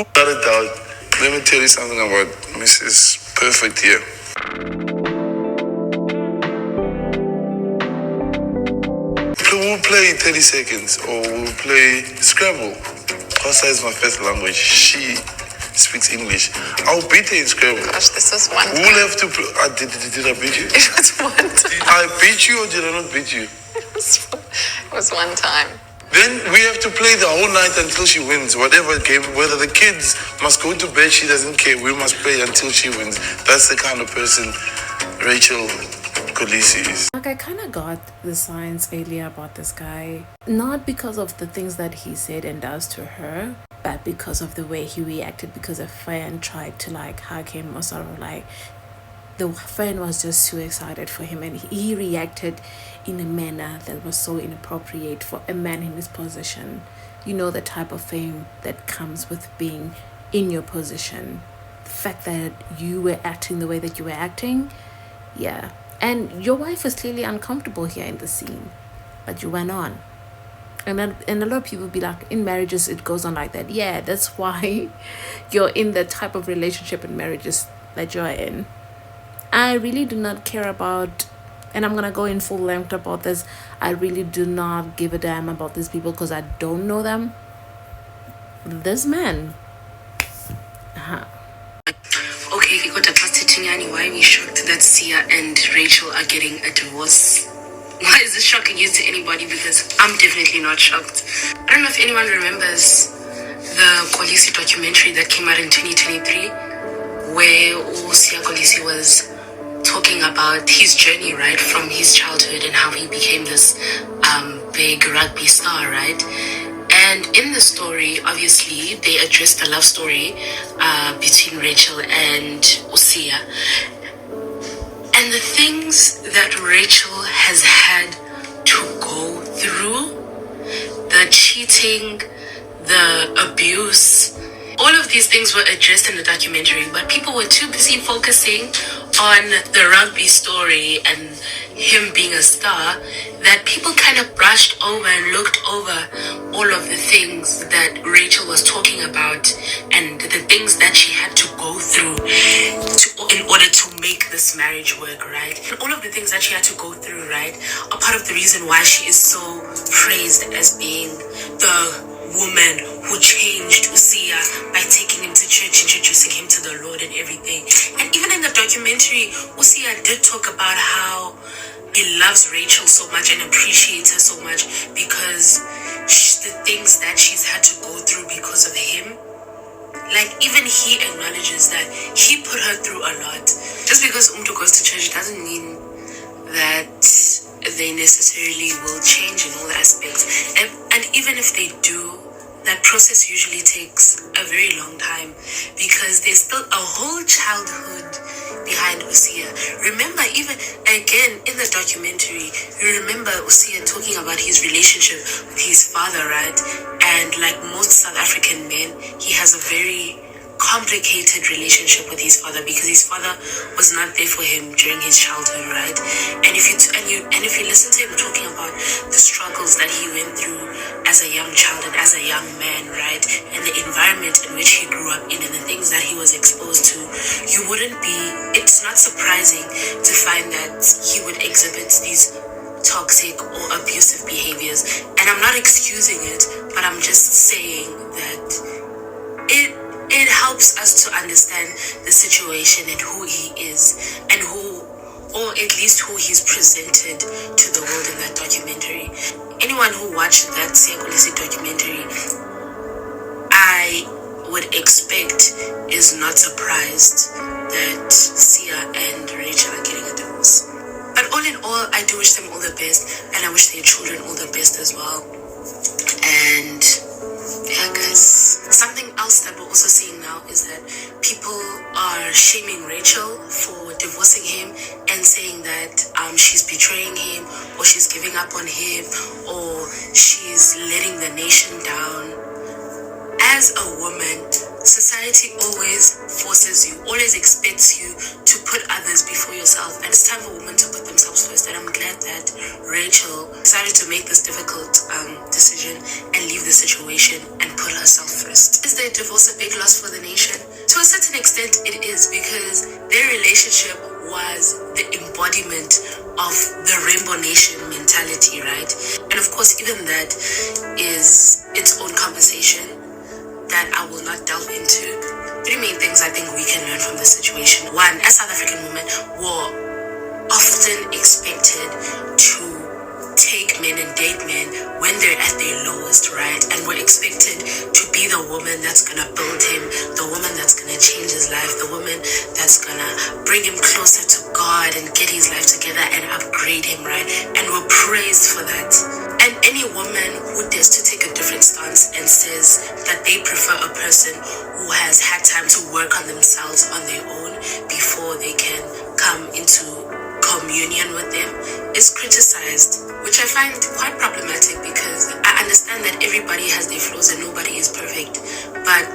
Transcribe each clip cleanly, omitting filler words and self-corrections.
Without a doubt, let me tell you something about Mrs. Perfect here. We'll play 30 seconds or we'll play Scrabble. Kosa is my first language. She speaks English. I'll beat her in Scrabble. Gosh, this was one time. We'll have to play. Did I beat you? It was one time. I beat you or did I not beat you? It was one time. Then we have to play the whole night until she wins. Whatever game, whether the kids must go to bed, she doesn't care. We must play until she wins. That's the kind of person Rachel Kolisi is. Like, I kind of got the signs earlier about this guy, not because of the things that he said and does to her, but because of the way he reacted, because a friend tried to like hug him or sort of like the friend was just too excited for him and he reacted in a manner that was so inappropriate for a man in his position. You know, the type of fame that comes with being in your position. The fact that you were acting the way that you were acting, yeah. And your wife was clearly uncomfortable here in the scene, but you went on. And a lot of people be like, in marriages it goes on like that. Yeah, that's why you're in the type of relationship and marriages that you're in. I really do not care about, and I'm gonna go in full length about this, I really do not give a damn about these people because I don't know them. This man, Okay, Kikota Pastor Tinyani, why are we shocked that Sia and Rachel are getting a divorce? Why is this shocking you to anybody? Because I'm definitely not shocked. I don't know if anyone remembers the Kolisi documentary that came out in 2023, where Sia Kolisi was talking about his journey, right, from his childhood and how he became this big rugby star, right? And in the story, obviously, they addressed the love story between Rachel and Sia. And the things that Rachel has had to go through, the cheating, the abuse, all of these things were addressed in the documentary, but people were too busy focusing on the rugby story and him being a star that people kind of brushed over and looked over all of the things that Rachel was talking about and the things that she had to go through in order to make this marriage work, right? And all of the things that she had to go through, right, are part of the reason why she is so praised as being the woman who changed Sia by taking him to church, introducing him to the Lord and everything. And even in the documentary, Sia did talk about how he loves Rachel so much and appreciates her so much because the things that she's had to go through because of him. Like, even he acknowledges that he put her through a lot. Just because Umtu goes to church doesn't mean that they necessarily will change in all aspects. And even if they do, that process usually takes a very long time because there's still a whole childhood behind Sia. Remember, even again in the documentary, you remember Sia talking about his relationship with his father, right? And like most South African men, he has a very complicated relationship with his father because his father was not there for him during his childhood, right? And if you listen to him talking about the struggles that he went through as a young child and as a young man, right, and the environment in which he grew up in and the things that he was exposed to, it's not surprising to find that he would exhibit these toxic or abusive behaviors. And I'm not excusing it, but I'm just saying that it helps us to understand the situation and who he is and or at least who he's presented to the world in that documentary. Anyone who watched that Sekolisi documentary, I would expect is not surprised that Sia and Rachel are getting a divorce. But all in all, I do wish them all the best, and I wish their children all the best as well. And yeah, guys, something else that we're also seeing now is that people are shaming Rachel for divorcing him and saying that she's betraying him or she's giving up on him or she's letting the nation down. As a woman, Society always forces you, always expects you to put others before yourself. And it's time for women to put themselves first. And I'm glad that Rachel decided to make this difficult decision and leave the situation and put herself first. Is their divorce a big loss for the nation? To a certain extent, it is, because their relationship was the embodiment of the Rainbow Nation mentality, right? And of course, even that is its own conversation that I will not delve into. Three main things I think we can learn from this situation. One, as South African women, were often expected to take men and date men when they're at their lowest, right? And we're expected to be the woman that's gonna build him, the woman that's gonna change his life, the woman that's gonna bring him closer to God and get his life together and upgrade him, right? And we're praised for that. And any woman who dares to take a different stance and says that they prefer a person who has had time to work on themselves on their own before they can come into communion with them is criticized, which I find quite problematic, because I understand that everybody has their flaws and nobody is perfect. But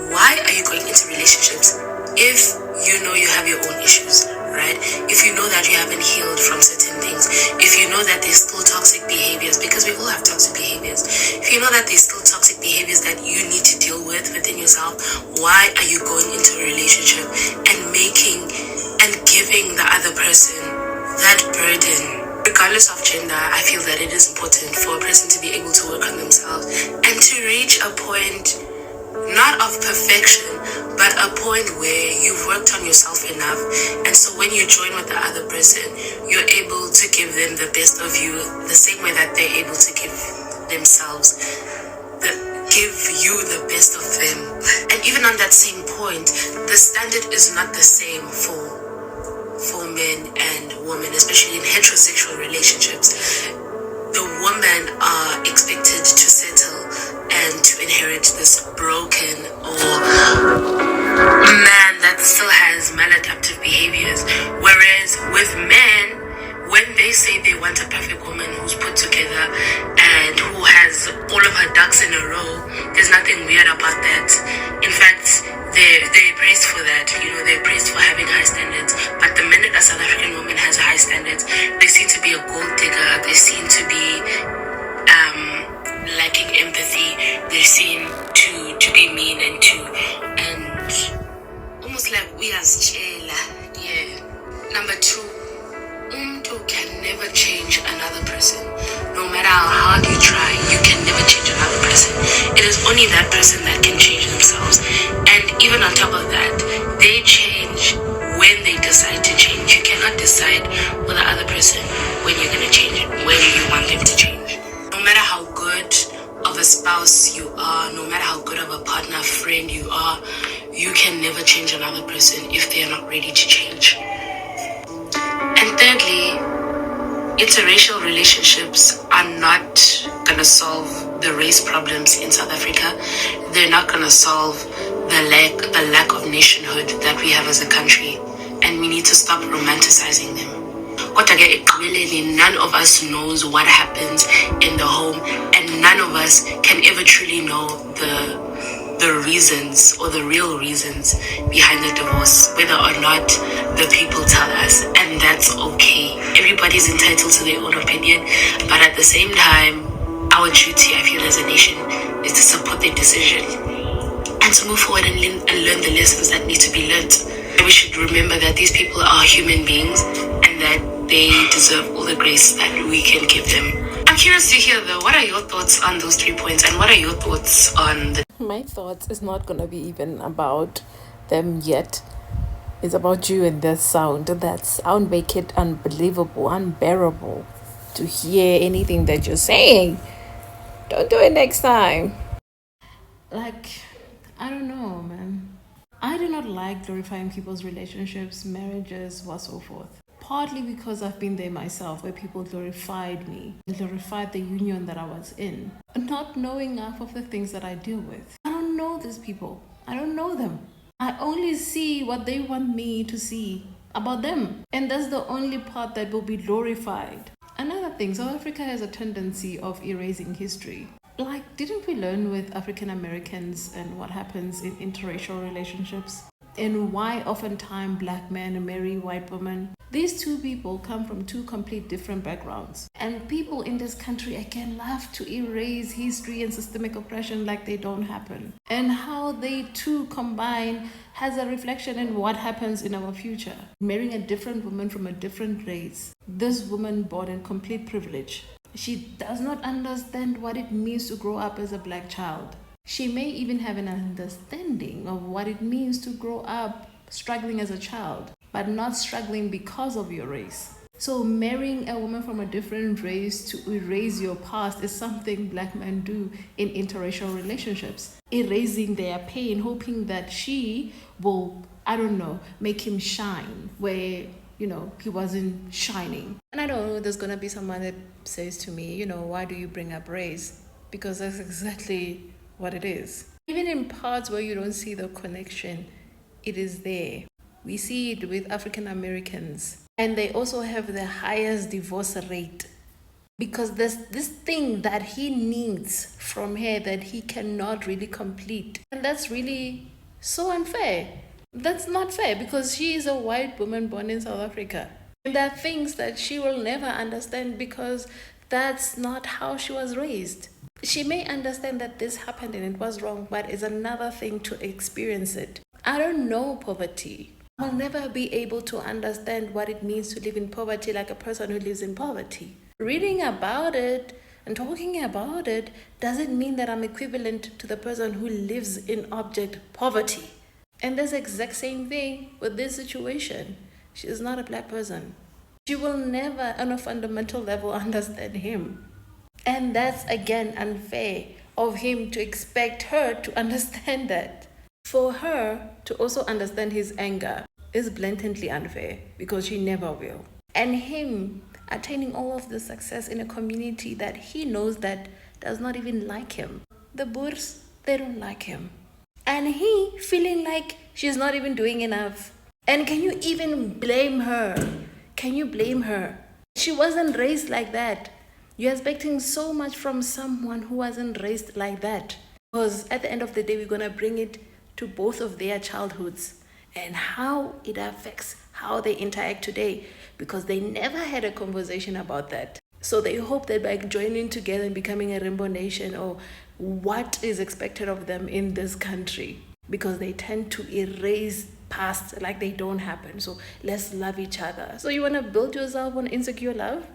why are you going into relationships if you know you have your own issues, right? If you know that you haven't healed from certain things, if you know that there's still toxic behaviors, because we all have toxic behaviors, if you know that there's still toxic behaviors that you need to deal with within yourself, why are you going into a relationship and making and giving the other person that burden? Regardless of gender, I feel that it is important for a person to be able to work on themselves and to reach a point, not of perfection, but a point where you've worked on yourself enough. And so when you join with the other person, you're able to give them the best of you the same way that they're able to give themselves, give you the best of them. And even on that same point, the standard is not the same for men and women, especially in heterosexual relationships. The women are expected to settle and to inherit this broken or man that still has maladaptive behaviors. Whereas with men, when they say they want a perfect woman who's put together and who has all of her ducks in a row, there's nothing weird about that. In fact, they're praised for that. You know, they're praised for having high standards. But the minute a South African woman has high standards, they seem to be a gold digger. They seem to be lacking empathy. They seem to be mean and almost like we as chela. Yeah. Number two, umtu can never change another person. No matter how hard you try, you can never change another person. It is only that person that can change themselves. And even on top of that, they change when they decide to change. You cannot decide for the other person when you're going to change it, when you want them to change. No matter how good of a spouse you are, no matter how good of a partner, friend you are, you can never change another person if they are not ready to change. And thirdly, interracial relationships are not gonna solve the race problems in South Africa. They're not gonna solve the lack of nationhood that we have as a country, and we need to stop romanticizing them. None of us knows what happens in the home, and none of us can ever truly know the reasons or the real reasons behind the divorce, whether or not the people tell us, and that's okay. Everybody's entitled to their own opinion, but at the same time, our duty, I feel, as a nation is to support their decision and to move forward and learn the lessons that need to be learned. And we should remember that these people are human beings and that they deserve all the grace that we can give them. I'm curious to hear though, what are your thoughts on those 3 points, and what are your thoughts on the... My thoughts is not gonna be even about them yet. It's about you and that sound. That sound make it unbelievable, unbearable to hear anything that you're saying. Don't do it next time. Like, I don't know, man. I do not like glorifying people's relationships, marriages, or so forth. Partly because I've been there myself, where people glorified me, glorified the union that I was in, not knowing half of the things that I deal with. I don't know these people. I don't know them. I only see what they want me to see about them. And that's the only part that will be glorified. Another thing, South Africa has a tendency of erasing history. Like, didn't we learn with African Americans and what happens in interracial relationships? And why oftentimes black men marry white women? These two people come from two complete different backgrounds. And people in this country, again, love to erase history and systemic oppression like they don't happen. And how they two combine has a reflection in what happens in our future. Marrying a different woman from a different race. This woman born in complete privilege. She does not understand what it means to grow up as a black child. She may even have an understanding of what it means to grow up struggling as a child, but not struggling because of your race. So marrying a woman from a different race to erase your past is something black men do in interracial relationships. Erasing their pain, hoping that she will, make him shine where, he wasn't shining. And I know there's going to be someone that says to me, why do you bring up race? Because that's exactly what it is. Even in parts where you don't see the connection, it is there. We see it with African Americans, and they also have the highest divorce rate because there's this thing that he needs from her that he cannot really complete. And that's really so unfair. That's not fair because she is a white woman born in South Africa. And there are things that she will never understand because that's not how she was raised. She may understand that this happened and it was wrong, but it's another thing to experience it. I don't know poverty. I'll never be able to understand what it means to live in poverty like a person who lives in poverty. Reading about it and talking about it doesn't mean that I'm equivalent to the person who lives in abject poverty. And that's the exact same thing with this situation. She is not a black person. She will never, on a fundamental level, understand him. And that's, again, unfair of him to expect her to understand that. For her to also understand his anger is blatantly unfair because she never will. And him attaining all of the success in a community that he knows that does not even like him. The Boers, they don't like him. And he feeling like she's not even doing enough. And can you even blame her? Can you blame her? She wasn't raised like that. You're expecting so much from someone who wasn't raised like that. Because at the end of the day, we're going to bring it to both of their childhoods and how it affects how they interact today because they never had a conversation about that. So they hope that by joining together and becoming a rainbow nation or what is expected of them in this country, because they tend to erase past like they don't happen. So let's love each other. So you want to build yourself on insecure love?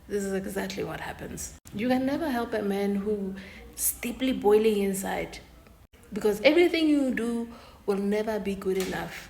This is exactly what happens. You can never help a man who is deeply boiling inside because everything you do will never be good enough.